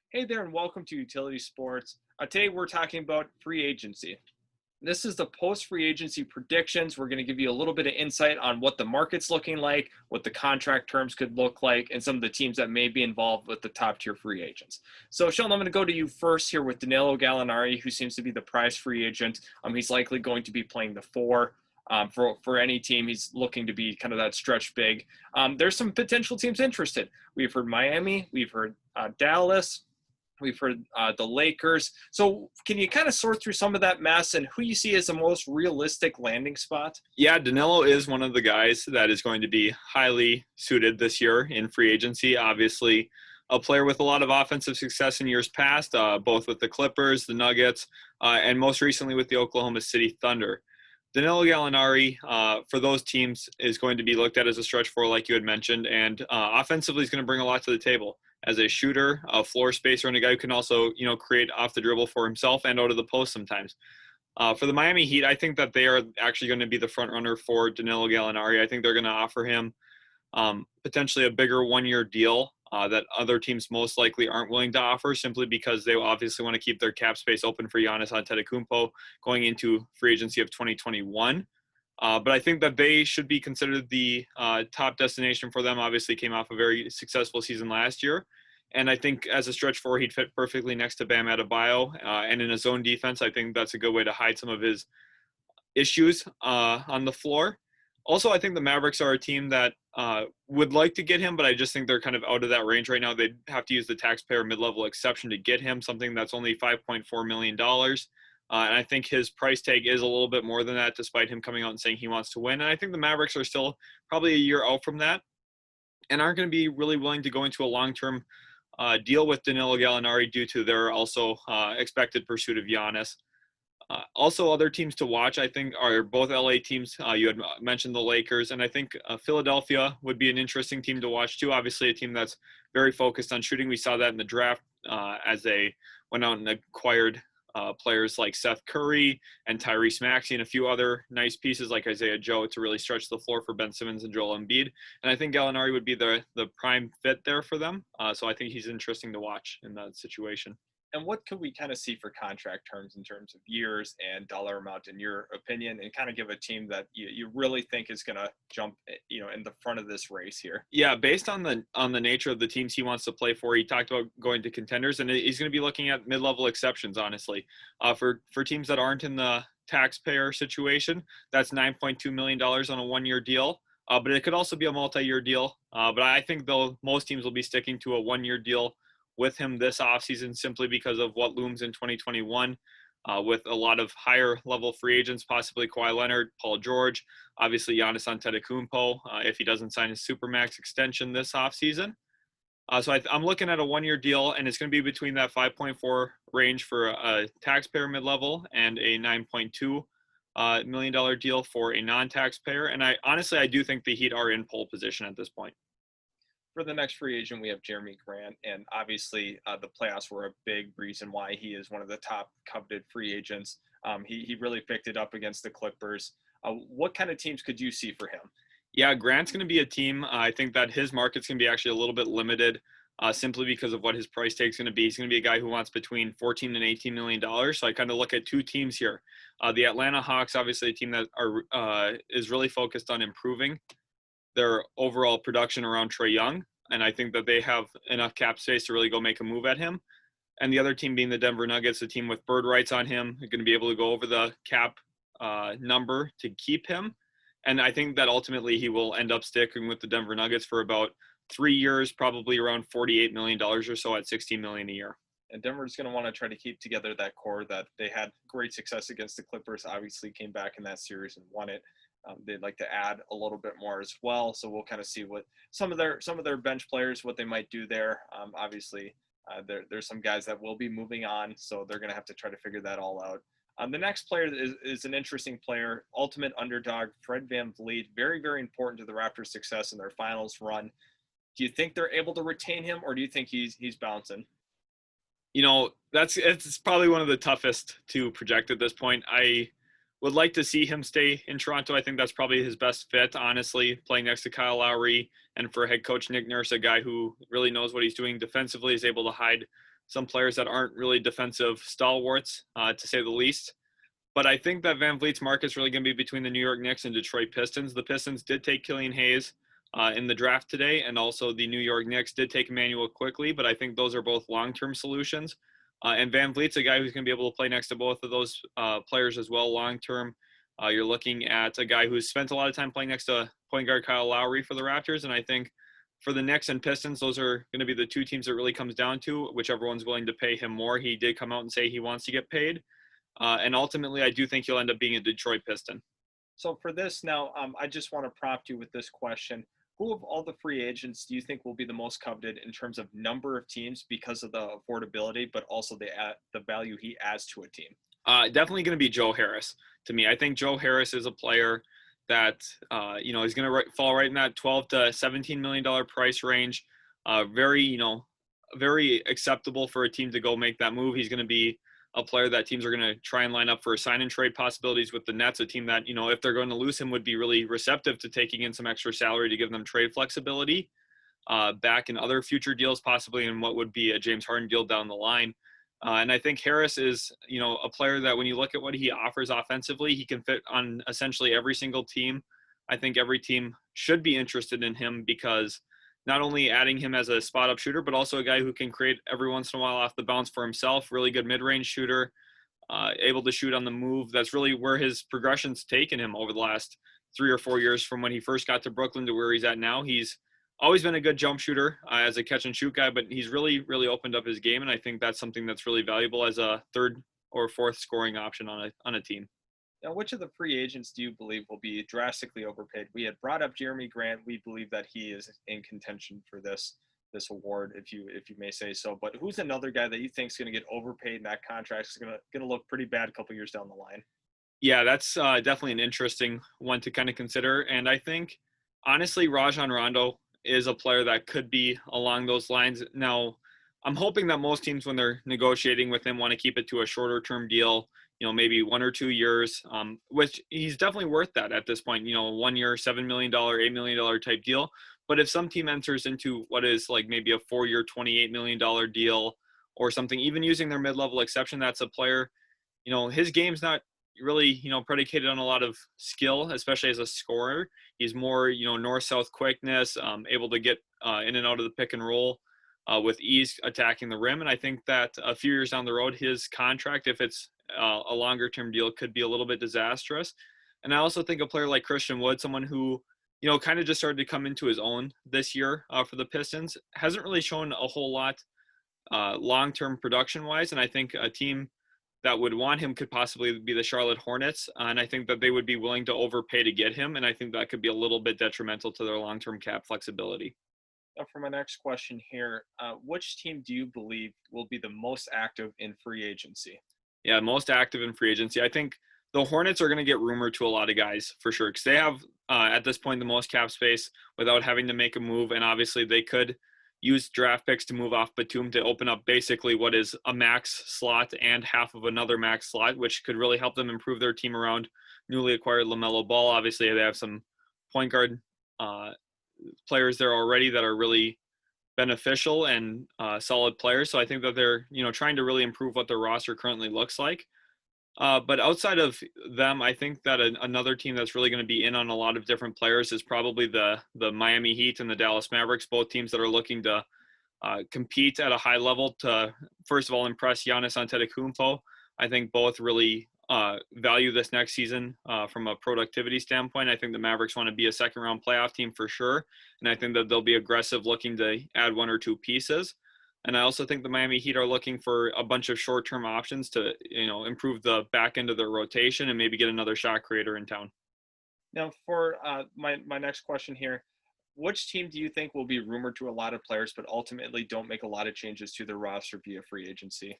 Hey there, and welcome to Utility Sports. Today we're talking about free agency. This is the post-free agency predictions. We're going to give you a little bit of insight on what the market's looking like, what the contract terms could look like, and some of the teams that may be involved with the top-tier free agents. So, Sheldon, I'm going to go to you first here with Danilo Gallinari, who seems to be the prize free agent. He's likely going to be playing the four. For any team, he's looking to be kind of that stretch big. There's some potential teams interested. We've heard Miami, we've heard Dallas, we've heard the Lakers. So can you kind of sort through some of that mess and who you see as the most realistic landing spot? Yeah, Danilo is one of the guys that is going to be highly suited this year in free agency. Obviously, a player with a lot of offensive success in years past, both with the Clippers, the Nuggets, and most recently with the Oklahoma City Thunder. Danilo Gallinari, for those teams, is going to be looked at as a stretch four, like you had mentioned, and offensively is going to bring a lot to the table. As a shooter, a floor spacer, and a guy who can also, create off the dribble for himself and out of the post sometimes. For the Miami Heat, I think that they are actually going to be the front runner for Danilo Gallinari. I think they're going to offer him potentially a bigger one-year deal that other teams most likely aren't willing to offer, simply because they obviously want to keep their cap space open for Giannis Antetokounmpo going into free agency of 2021. But I think that they should be considered the top destination for them. Obviously came off a very successful season last year. And I think as a stretch four, he'd fit perfectly next to Bam Adebayo. And in a zone defense, I think that's a good way to hide some of his issues on the floor. Also, I think the Mavericks are a team that would like to get him, but I just think they're kind of out of that range right now. They'd have to use the taxpayer mid-level exception to get him, something that's only $5.4 million. And I think his price tag is a little bit more than that, despite him coming out and saying he wants to win. And I think the Mavericks are still probably a year out from that and aren't going to be really willing to go into a long-term deal with Danilo Gallinari due to their also expected pursuit of Giannis. Also, other teams to watch, I think, are both LA teams. You had mentioned the Lakers, and I think Philadelphia would be an interesting team to watch too. Obviously, a team that's very focused on shooting. We saw that in the draft as they went out and acquired players like Seth Curry and Tyrese Maxey and a few other nice pieces like Isaiah Joe to really stretch the floor for Ben Simmons and Joel Embiid. And I think Gallinari would be the prime fit there for them. So I think he's interesting to watch in that situation. And what could we kind of see for contract terms in terms of years and dollar amount, in your opinion, and kind of give a team that you really think is going to jump, in the front of this race here? Yeah, based on the nature of the teams he wants to play for, he talked about going to contenders, and he's going to be looking at mid-level exceptions. Honestly, for teams that aren't in the taxpayer situation, that's $9.2 million on a one-year deal. But it could also be a multi-year deal. But I think most teams will be sticking to a one-year deal with him this offseason, simply because of what looms in 2021 with a lot of higher level free agents, possibly Kawhi Leonard, Paul George, obviously Giannis Antetokounmpo if he doesn't sign his Supermax extension this offseason. So I'm looking at a one-year deal, and it's going to be between that 5.4 range for a taxpayer mid-level and a $9.2 million deal for a non-taxpayer. And I do think the Heat are in pole position at this point. For the next free agent, we have Jerami Grant, and obviously the playoffs were a big reason why he is one of the top coveted free agents. He really picked it up against the Clippers. What kind of teams could you see for him? Yeah, Grant's going to be a team. I think that his market's going to be actually a little bit limited simply because of what his price tag's going to be. He's going to be a guy who wants between $14 and $18 million. So I kind of look at two teams here. The Atlanta Hawks, obviously a team that is really focused on improving their overall production around Trae Young. And I think that they have enough cap space to really go make a move at him. And the other team being the Denver Nuggets, a team with bird rights on him, are going to be able to go over the cap number to keep him. And I think that ultimately he will end up sticking with the Denver Nuggets for about 3 years, probably around $48 million or so at $16 million a year. And Denver's going to want to try to keep together that core that they had great success against the Clippers, obviously came back in that series and won it. They'd like to add a little bit more as well. So we'll kind of see what some of their bench players, what they might do there. Obviously, there's some guys that will be moving on, so they're going to have to try to figure that all out. The next player is an interesting player, ultimate underdog, Fred VanVleet. Very, very important to the Raptors' success in their finals run. Do you think they're able to retain him, or do you think he's bouncing? It's probably one of the toughest to project at this point. I would like to see him stay in Toronto. I think that's probably his best fit, honestly, playing next to Kyle Lowry, and for head coach Nick Nurse, a guy who really knows what he's doing defensively, is able to hide some players that aren't really defensive stalwarts, to say the least. But I think that VanVleet's market is really going to be between the New York Knicks and Detroit Pistons. The Pistons did take Killian Hayes in the draft today, and also the New York Knicks did take Emmanuel quickly, but I think those are both long-term solutions. And VanVleet's a guy who's going to be able to play next to both of those players as well long-term. You're looking at a guy who's spent a lot of time playing next to point guard Kyle Lowry for the Raptors, and I think for the Knicks and Pistons, those are going to be the two teams that really comes down to, whichever one's willing to pay him more. He did come out and say he wants to get paid. And ultimately, I do think he'll end up being a Detroit Piston. So for this now, I just want to prompt you with this question. Who of all the free agents do you think will be the most coveted in terms of number of teams because of the affordability, but also the value he adds to a team? Definitely going to be Joe Harris to me. I think Joe Harris is a player that, is going to fall right in that $12 to $17 million price range. Very acceptable for a team to go make that move. He's going to be a player that teams are going to try and line up for sign and trade possibilities with the Nets, a team that, if they're going to lose him, would be really receptive to taking in some extra salary to give them trade flexibility back in other future deals, possibly in what would be a James Harden deal down the line. And I think Harris is, a player that when you look at what he offers offensively, he can fit on essentially every single team. I think every team should be interested in him because not only adding him as a spot-up shooter, but also a guy who can create every once in a while off the bounce for himself, really good mid-range shooter, able to shoot on the move. That's really where his progression's taken him over the last 3 or 4 years from when he first got to Brooklyn to where he's at now. He's always been a good jump shooter as a catch-and-shoot guy, but he's really, really opened up his game, and I think that's something that's really valuable as a third or fourth scoring option on a team. Now, which of the free agents do you believe will be drastically overpaid? We had brought up Jerami Grant. We believe that he is in contention for this award, if you may say so. But who's another guy that you think is going to get overpaid and that contract is going to look pretty bad a couple years down the line? Yeah, that's definitely an interesting one to kind of consider. And I think, honestly, Rajon Rondo is a player that could be along those lines. Now, I'm hoping that most teams, when they're negotiating with him, want to keep it to a shorter-term deal, maybe 1 or 2 years, which he's definitely worth that at this point, 1 year, $7 million, $8 million type deal. But if some team enters into what is like maybe a 4-year, $28 million deal or something, even using their mid-level exception, that's a player, his game's not really, predicated on a lot of skill, especially as a scorer. He's more, north-south quickness, able to get in and out of the pick and roll with ease, attacking the rim. And I think that a few years down the road, his contract, if it's a longer term deal, could be a little bit disastrous. And I also think a player like Christian Wood, someone who, kind of just started to come into his own this year for the Pistons, hasn't really shown a whole lot long-term production-wise. And I think a team that would want him could possibly be the Charlotte Hornets. And I think that they would be willing to overpay to get him. And I think that could be a little bit detrimental to their long-term cap flexibility. Now, for my next question here, which team do you believe will be the most active in free agency? Yeah, most active in free agency. I think the Hornets are going to get rumored to a lot of guys for sure, because they have, at this point, the most cap space without having to make a move. And obviously they could use draft picks to move off Batum to open up basically what is a max slot and half of another max slot, which could really help them improve their team around newly acquired LaMelo Ball. Obviously, they have some point guard players there already that are really beneficial and solid players. So I think that they're, trying to really improve what their roster currently looks like. But outside of them, I think that another team that's really going to be in on a lot of different players is probably the Miami Heat and the Dallas Mavericks, both teams that are looking to compete at a high level to, first of all, impress Giannis Antetokounmpo. I think both really value this next season from a productivity standpoint. I think the Mavericks want to be a second-round playoff team for sure, and I think that they'll be aggressive looking to add 1 or 2 pieces. And I also think the Miami Heat are looking for a bunch of short-term options to, improve the back end of their rotation and maybe get another shot creator in town. Now, for my next question here, which team do you think will be rumored to a lot of players, but ultimately don't make a lot of changes to their roster via free agency?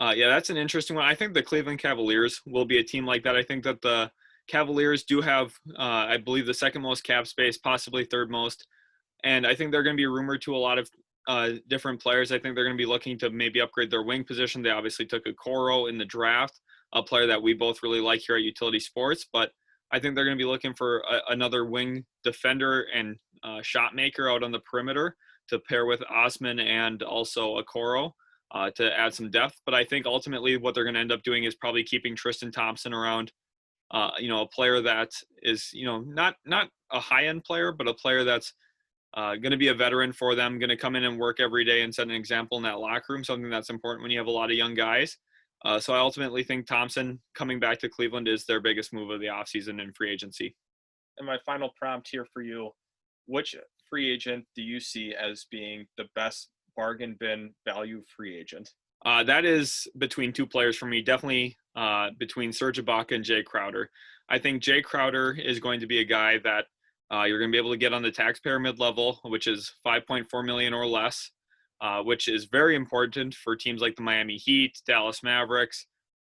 Yeah, that's an interesting one. I think the Cleveland Cavaliers will be a team like that. I think that the Cavaliers do have, I believe, the second most cap space, possibly third most. And I think they're going to be rumored to a lot of different players. I think they're going to be looking to maybe upgrade their wing position. They obviously took Okoro in the draft, a player that we both really like here at Utility Sports. But I think they're going to be looking for another wing defender and shot maker out on the perimeter to pair with Osman and also Okoro. to add some depth. But I think ultimately what they're going to end up doing is probably keeping Tristan Thompson around. A player that is, not a high-end player, but a player that's going to be a veteran for them, going to come in and work every day and set an example in that locker room, something that's important when you have a lot of young guys. So I ultimately think Thompson coming back to Cleveland is their biggest move of the offseason in free agency. And my final prompt here for you, which free agent do you see as being the best bargain bin value free agent? That is between two players for me, definitely between Serge Ibaka and Jay Crowder. I think Jay Crowder is going to be a guy that you're going to be able to get on the taxpayer mid-level, which is $5.4 million or less, which is very important for teams like the Miami Heat, Dallas Mavericks,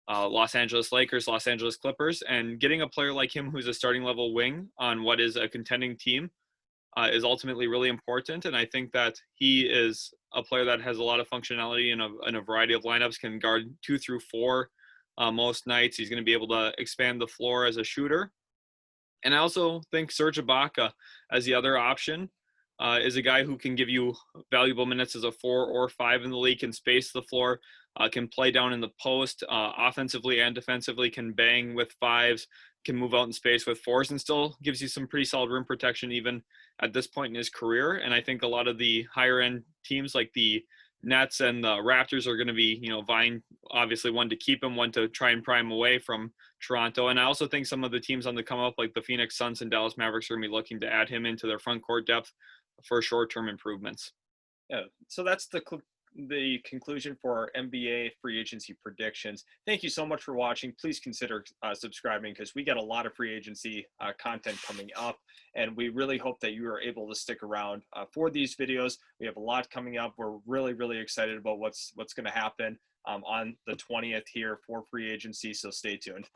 Los Angeles Lakers, Los Angeles Clippers. And getting a player like him who's a starting level wing on what is a contending team is ultimately really important. And I think that he is a player that has a lot of functionality in a variety of lineups, can guard 2 through 4 most nights. He's going to be able to expand the floor as a shooter. And I also think Serge Ibaka as the other option is a guy who can give you valuable minutes as a 4 or 5 in the league, can space the floor, can play down in the post offensively and defensively, can bang with 5s, can move out in space with 4s, and still gives you some pretty solid rim protection even at this point in his career. And I think a lot of the higher end teams like the Nets and the Raptors are going to be, vying, obviously, one to keep him, one to try and pry him away from Toronto. And I also think some of the teams on the come up, like the Phoenix Suns and Dallas Mavericks, are going to be looking to add him into their front court depth for short-term improvements. Yeah, so that's the conclusion for our NBA free agency predictions. Thank you so much for watching. Please consider subscribing, because we got a lot of free agency content coming up, and we really hope that you are able to stick around for these videos. We have a lot coming up. We're really, really excited about what's going to happen on the 20th here for free agency, so stay tuned.